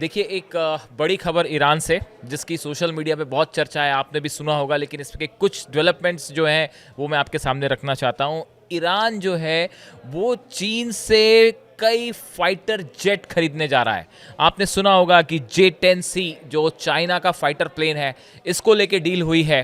देखिए एक बड़ी खबर ईरान से जिसकी सोशल मीडिया पे बहुत चर्चा है, आपने भी सुना होगा, लेकिन इसके कुछ डेवलपमेंट्स जो हैं वो मैं आपके सामने रखना चाहता हूँ। ईरान जो है वो चीन से कई फाइटर जेट खरीदने जा रहा है। आपने सुना होगा कि J-10C जो चाइना का फाइटर प्लेन है, इसको लेके डील हुई है।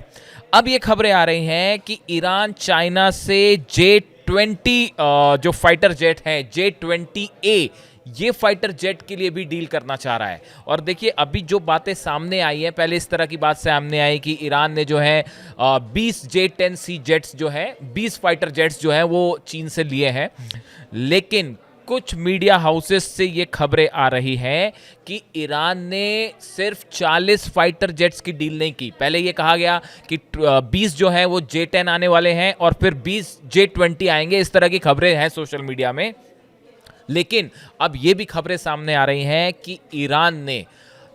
अब ये खबरें आ रही हैं कि ईरान चाइना से J-20 जो फाइटर जेट है J-20A, ये फाइटर जेट के लिए भी डील करना चाह रहा है। और देखिए अभी जो बातें सामने आई हैं, पहले इस तरह की बात सामने आई कि ईरान ने जो है 20 J-10C जेट्स जो है 20 फाइटर जेट्स जो है वो चीन से लिए हैं। लेकिन कुछ मीडिया हाउसेस से ये खबरें आ रही हैं कि ईरान ने सिर्फ 40 फाइटर जेट्स की डील नहीं की। पहले ये कहा गया कि 20 जो है वो J-10 आने वाले हैं और फिर 20 J-20 आएंगे, इस तरह की खबरें हैं सोशल मीडिया में। लेकिन अब ये भी खबरें सामने आ रही हैं कि ईरान ने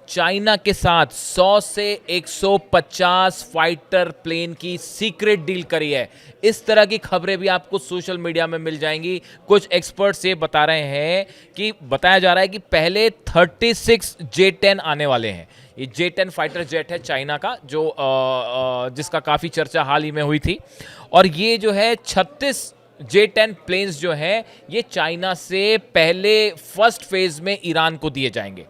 चाइना के साथ 100 से 150 फाइटर प्लेन की सीक्रेट डील करी है। इस तरह की खबरें भी आपको सोशल मीडिया में मिल जाएंगी। कुछ एक्सपर्ट्स ये बता रहे हैं कि बताया जा रहा है कि पहले 36 J-10 आने वाले हैं। ये J-10 फाइटर जेट है चाइना का, जो जिसका काफ़ी चर्चा हाल ही में हुई थी। और ये जो है 36 J-10 प्लेन्स जो हैं ये चाइना से पहले फर्स्ट फेज में ईरान को दिए जाएंगे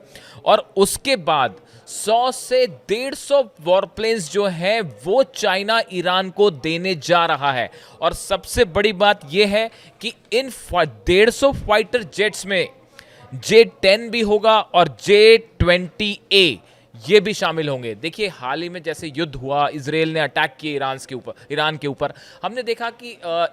और उसके बाद 100 से 150 वॉरप्लेन्स जो हैं वो चाइना ईरान को देने जा रहा है। और सबसे बड़ी बात यह है कि इन 150 फाइटर जेट्स में J-10 भी होगा और J-20A ये भी शामिल होंगे। देखिए हाल ही में जैसे युद्ध हुआ, इजराइल ने अटैक किए ईरान के ऊपर, हमने देखा कि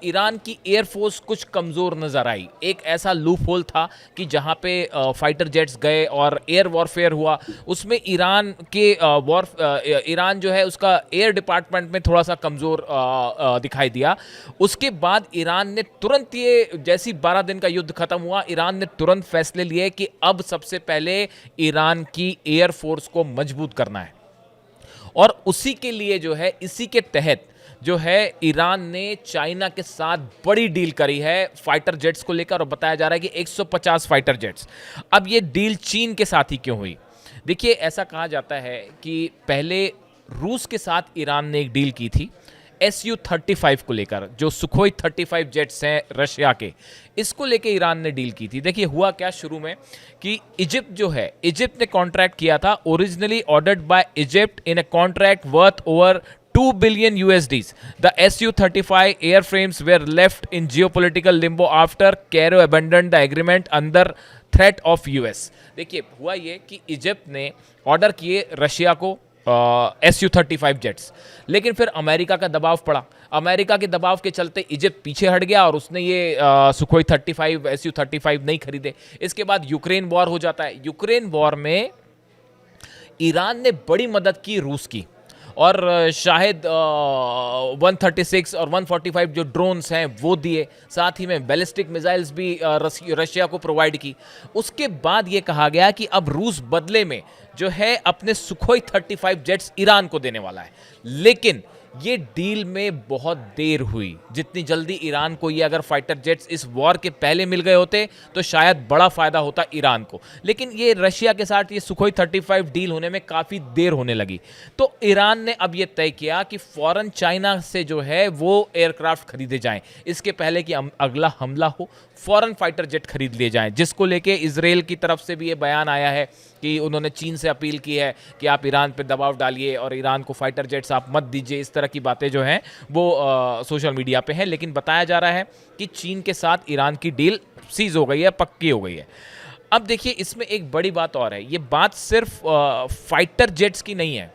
ईरान की एयरफोर्स कुछ कमज़ोर नज़र आई। एक ऐसा लूप होल था कि जहां पे फाइटर जेट्स गए और एयर वॉरफेयर हुआ, उसमें ईरान जो है उसका एयर डिपार्टमेंट में थोड़ा सा कमज़ोर दिखाई दिया। उसके बाद ईरान ने तुरंत, ये जैसी 12 दिन का युद्ध खत्म हुआ, ईरान ने तुरंत फैसले लिए कि अब सबसे पहले ईरान की एयरफोर्स को मजबूत करना है। और उसी के लिए जो है, इसी के तहत जो है ईरान ने चाइना के साथ बड़ी डील करी है फाइटर जेट्स को लेकर। और बताया जा रहा है कि 150 फाइटर जेट्स। अब ये डील चीन के साथ ही क्यों हुई? देखिए ऐसा कहा जाता है कि पहले रूस के साथ ईरान ने एक डील की थी Su-35 को लेकर, जो सुखोई 35 जेट्स हैं रशिया के, इसको लेके ईरान ने डील की थी। देखिए हुआ क्या शुरू में कि इजिप्ट जो है, इजिप्ट ने कॉन्ट्रैक्ट किया था, originally ordered bye Egypt in a contract worth over 2 billion USDs. The Su-35 airframes were left in geopolitical limbo after Cairo abandoned the agreement under threat of US. देखिए हुआ ये कि Egypt ने order किए Russia को Su-35 jets, लेकिन फिर America का दबाव पड़ा। अमेरिका के दबाव के चलते इजिप्ट पीछे हट गया और उसने ये सुखोई 35 Su-35 नहीं खरीदे। इसके बाद यूक्रेन वॉर हो जाता है। यूक्रेन वॉर में ईरान ने बड़ी मदद की रूस की, और शायद 136 और 145 जो ड्रोन्स हैं वो दिए, साथ ही में बैलिस्टिक मिसाइल्स भी रशिया को प्रोवाइड की। उसके बाद ये कहा गया कि अब रूस बदले में जो है अपने सुखोई 35 जेट्स ईरान को देने वाला है। लेकिन ये डील में बहुत देर हुई। जितनी जल्दी ईरान को ये अगर फाइटर जेट्स इस वॉर के पहले मिल गए होते तो शायद बड़ा फायदा होता ईरान को। लेकिन ये रशिया के साथ ये सुखोई 35 डील होने में काफ़ी देर होने लगी। तो ईरान ने अब ये तय किया कि फौरन चाइना से जो है वो एयरक्राफ्ट खरीदे जाएं, इसके पहले कि अगला हमला हो फौरन फाइटर जेट खरीद लिए जाएं। जिसको लेके इजराइल की तरफ से भी ये बयान आया है कि उन्होंने चीन से अपील की है कि आप ईरान पे दबाव डालिए और ईरान को फाइटर जेट्स आप मत दीजिए। इस तरह की बातें जो हैं वो सोशल मीडिया पे हैं। लेकिन बताया जा रहा है कि चीन के साथ ईरान की डील सीज हो गई है, पक्की हो गई है। अब देखिए इसमें एक बड़ी बात और है, ये बात सिर्फ फाइटर जेट्स की नहीं है।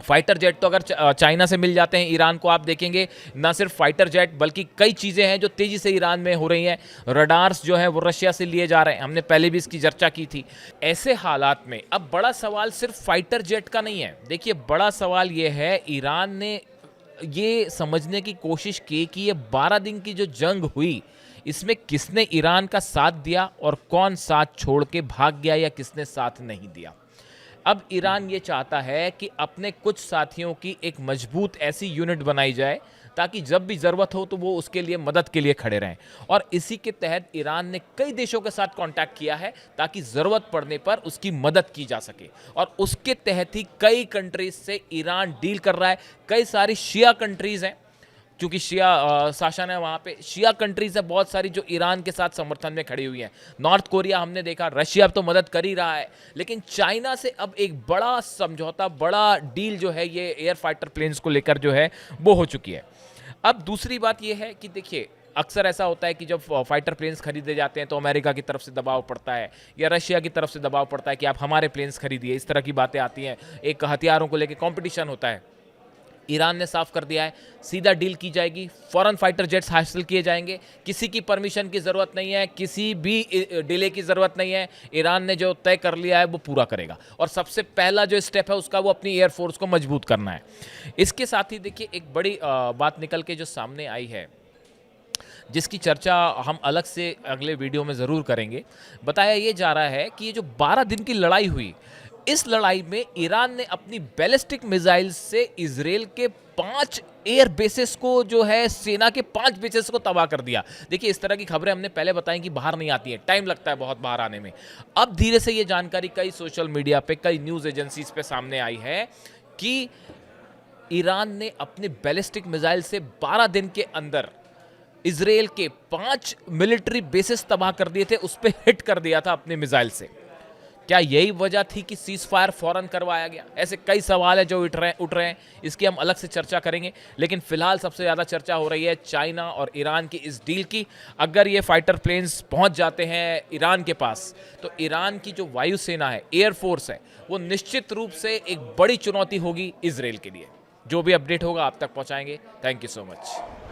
फाइटर जेट तो अगर चाइना से मिल जाते हैं ईरान को, आप देखेंगे ना सिर्फ फाइटर जेट बल्कि कई चीज़ें हैं जो तेज़ी से ईरान में हो रही हैं। रडार्स जो हैं वो रशिया से लिए जा रहे हैं, हमने पहले भी इसकी चर्चा की थी। ऐसे हालात में अब बड़ा सवाल सिर्फ फाइटर जेट का नहीं है। देखिए बड़ा सवाल ये है, ईरान ने ये समझने की कोशिश की कि ये 12 दिन की जो जंग हुई इसमें किसने ईरान का साथ दिया और कौन साथ छोड़ के भाग गया या किसने साथ नहीं दिया। अब ईरान ये चाहता है कि अपने कुछ साथियों की एक मजबूत ऐसी यूनिट बनाई जाए ताकि जब भी ज़रूरत हो तो वो उसके लिए मदद के लिए खड़े रहें। और इसी के तहत ईरान ने कई देशों के साथ कांटेक्ट किया है ताकि ज़रूरत पड़ने पर उसकी मदद की जा सके, और उसके तहत ही कई कंट्रीज से ईरान डील कर रहा है। कई सारी शिया कंट्रीज़ हैं, क्योंकि शिया शासन है वहाँ पे, शिया कंट्रीज है बहुत सारी जो ईरान के साथ समर्थन में खड़ी हुई हैं। नॉर्थ कोरिया हमने देखा, रशिया अब तो मदद कर ही रहा है, लेकिन चाइना से अब एक बड़ा समझौता, बड़ा डील जो है ये एयर फाइटर प्लेन्स को लेकर जो है वो हो चुकी है। अब दूसरी बात ये है कि देखिए, अक्सर ऐसा होता है कि जब फाइटर प्लेन्स खरीदे जाते हैं तो अमेरिका की तरफ से दबाव पड़ता है या रशिया की तरफ से दबाव पड़ता है कि आप हमारे प्लेन्स खरीदिए, इस तरह की बातें आती हैं, एक हथियारों को लेकर कंपटीशन होता है। ईरान ने साफ कर दिया है, सीधा डील की जाएगी, फॉरेन फाइटर जेट्स हासिल किए जाएंगे, किसी की परमिशन की ज़रूरत नहीं है, किसी भी डिले की ज़रूरत नहीं है। ईरान ने जो तय कर लिया है वो पूरा करेगा, और सबसे पहला जो स्टेप है उसका वो अपनी एयरफोर्स को मजबूत करना है। इसके साथ ही देखिए, एक बड़ी बात निकल के जो सामने आई है, जिसकी चर्चा हम अलग से अगले वीडियो में ज़रूर करेंगे। बताया ये जा रहा है कि ये जो 12 दिन की लड़ाई हुई, इस लड़ाई में ईरान ने अपनी बैलिस्टिक मिसाइल से इजराइल के 5 एयर बेसेस को, जो है सेना के 5 बेसेस को तबाह कर दिया। देखिए, इस तरह की खबरें हमने पहले बताई कि बाहर नहीं आती हैं, टाइम लगता है बहुत बाहर आने में। अब धीरे से ये जानकारी कई सोशल मीडिया पे, कई न्यूज़ एजेंसीज पे सामने आई है कि ईरान ने अपने बैलिस्टिक मिसाइल से 12 दिन के अंदर इजराइल के 5 मिलिट्री बेसेस तबाह कर दिए थे, उस पर हिट कर दिया था अपने मिसाइल से। क्या यही वजह थी कि सीज फायर फौरन करवाया गया? ऐसे कई सवाल है जो उठ रहे हैं, इसकी हम अलग से चर्चा करेंगे। लेकिन फिलहाल सबसे ज़्यादा चर्चा हो रही है चाइना और ईरान की इस डील की। अगर ये फाइटर प्लेन्स पहुंच जाते हैं ईरान के पास, तो ईरान की जो वायुसेना है, एयरफोर्स है, वो निश्चित रूप से एक बड़ी चुनौती होगी इजराइल के लिए। जो भी अपडेट होगा आप तक पहुँचाएंगे। Thank you so much.